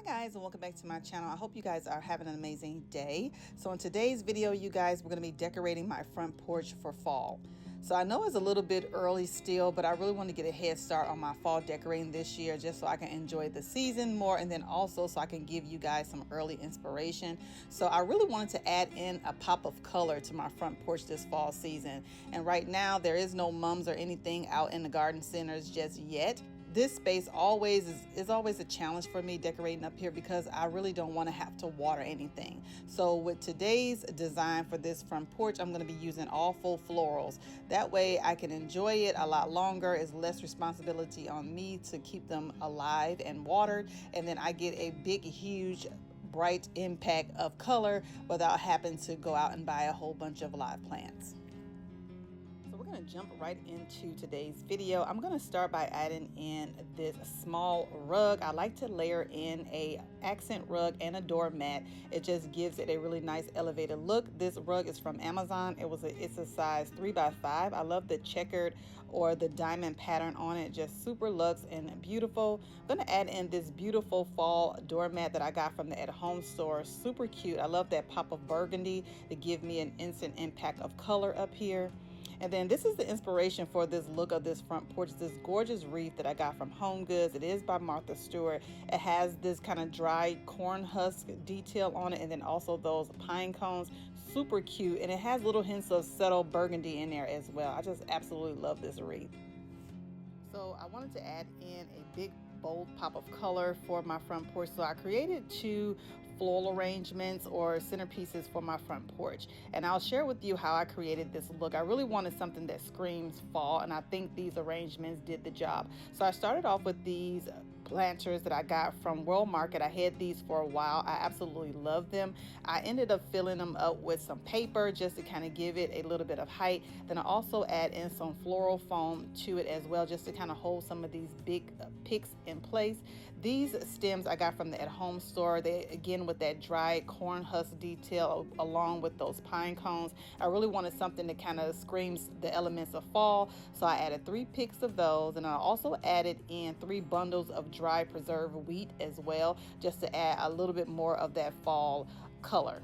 Guys, and welcome back to my channel. I hope you guys are having an amazing day. So in today's video, you guys, we're going to be decorating my front porch for fall. So I know it's a little bit early still, but I really want to get a head start on my fall decorating this year just so I can enjoy the season more, and then also so I can give you guys some early inspiration. So I really wanted to add in a pop of color to my front porch this fall season. And right now there is no mums or anything out in the garden centers just yet. This space is always a challenge for me decorating up here because I really don't want to have to water anything. So with today's design for this front porch, I'm going to be using all full florals. That way I can enjoy it a lot longer. It's less responsibility on me to keep them alive and watered, and then I get a big, huge, bright impact of color without having to go out and buy a whole bunch of live plants. We're going to jump right into today's video. I'm going to start by adding in this small rug. I like to layer in a accent rug and a doormat. It just gives it a really nice elevated look. This rug is from Amazon. It's a size 3x5. I love the checkered or the diamond pattern on it. Just super luxe and beautiful. I'm going to add in this beautiful fall doormat that I got from the at-home store. Super cute. I love that pop of burgundy to give me an instant impact of color up here. And then this is the inspiration for this look of this front porch, this gorgeous wreath that I got from Home Goods. It is by Martha Stewart. It has this kind of dried corn husk detail on it, and then also those pine cones. Super cute, and it has little hints of subtle burgundy in there as well. I just absolutely love this wreath. So I wanted to add in a big bold pop of color for my front porch, so I created two floral arrangements or centerpieces for my front porch, and I'll share with you how I created this look. I really wanted something that screams fall, and I think these arrangements did the job. So I started off with these planters that I got from World Market. I had these for a while. I absolutely love them. I ended up filling them up with some paper just to kind of give it a little bit of height. Then I also add in some floral foam to it as well, just to kind of hold some of these big picks in place. These stems I got from the at-home store. They, again, with that dried corn husk detail along with those pine cones. I really wanted something that kind of screams the elements of fall, so I added 3 picks of those, and I also added in 3 bundles of dry preserved wheat as well, just to add a little bit more of that fall color.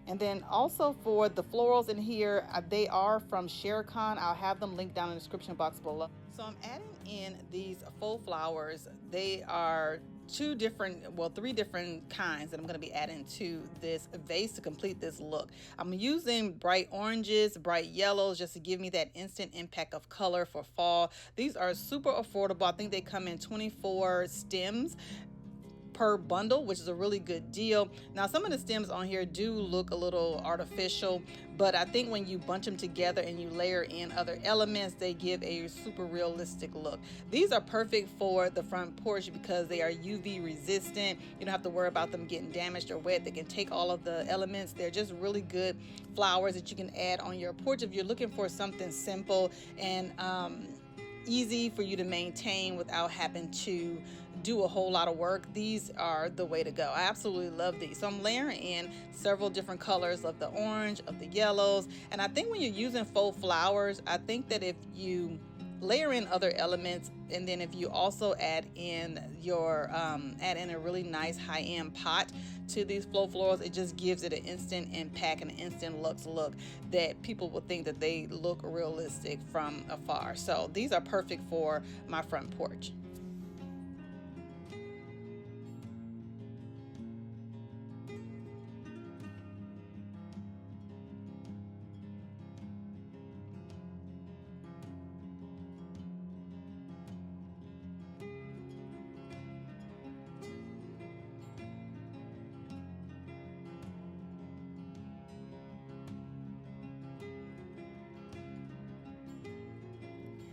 And then also for the florals in here, they are from Shericon. I'll have them linked down in the description box below. So I'm adding in these faux flowers. They are 3 different kinds that I'm going to be adding to this vase to complete this look. I'm using bright oranges, bright yellows, just to give me that instant impact of color for fall. These are super affordable. I think they come in 24 stems per bundle, which is a really good deal. Now, some of the stems on here do look a little artificial, but I think when you bunch them together and you layer in other elements, they give a super realistic look. These are perfect for the front porch because they are UV resistant. You don't have to worry about them getting damaged or wet. They can take all of the elements. They're just really good flowers that you can add on your porch if you're looking for something simple and easy for you to maintain without having to do a whole lot of work. These are the way to go. I absolutely love these. So I'm layering in several different colors of the orange, of the yellows, and I think when you're using faux flowers, I think that if you layer in other elements, and then if you also add in a really nice high-end pot to these faux florals, it just gives it an instant impact and an instant luxe look that people will think that they look realistic from afar. So these are perfect for my front porch.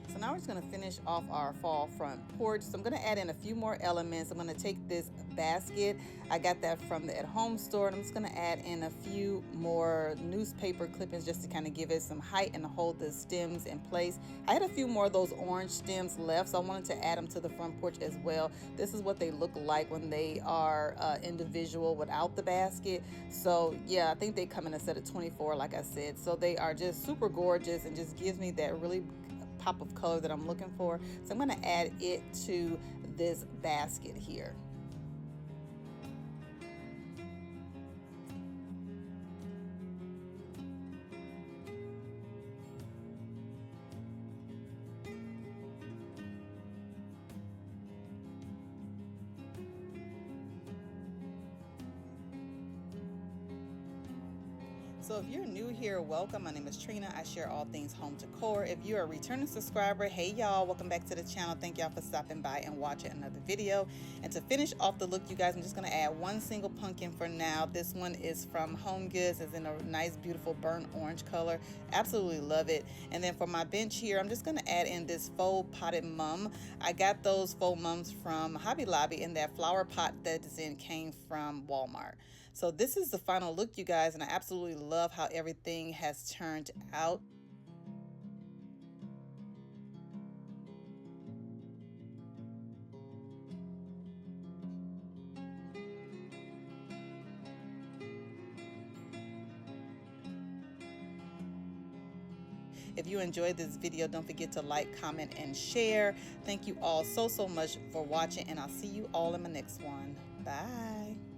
So now we're just going to finish off our fall front porch. So I'm going to add in a few more elements. I'm going to take this basket. I got that from the at-home store, and I'm just going to add in a few more newspaper clippings just to kind of give it some height and hold the stems in place. I had a few more of those orange stems left, so I wanted to add them to the front porch as well. This is what they look like when they are individual without the basket. So yeah, I think they come in a set of 24, like I said. So they are just super gorgeous and just gives me that really pop of color that I'm looking for. So I'm going to add it to this basket here. So if you're new here, welcome. My name is Trina. I share all things home decor. If you're a returning subscriber, hey y'all, welcome back to the channel. Thank y'all for stopping by and watching another video. And to finish off the look, you guys, I'm just going to add one single pumpkin for now. This one is from Home Goods. It's in a nice, beautiful burnt orange color. Absolutely love it. And then for my bench here, I'm just going to add in this faux potted mum. I got those faux mums from Hobby Lobby, and that flower pot that is in came from Walmart. So this is the final look, you guys, and I absolutely love how everything has turned out. If you enjoyed this video, don't forget to like, comment, and share. Thank you all so much for watching, and I'll see you all in my next one. Bye.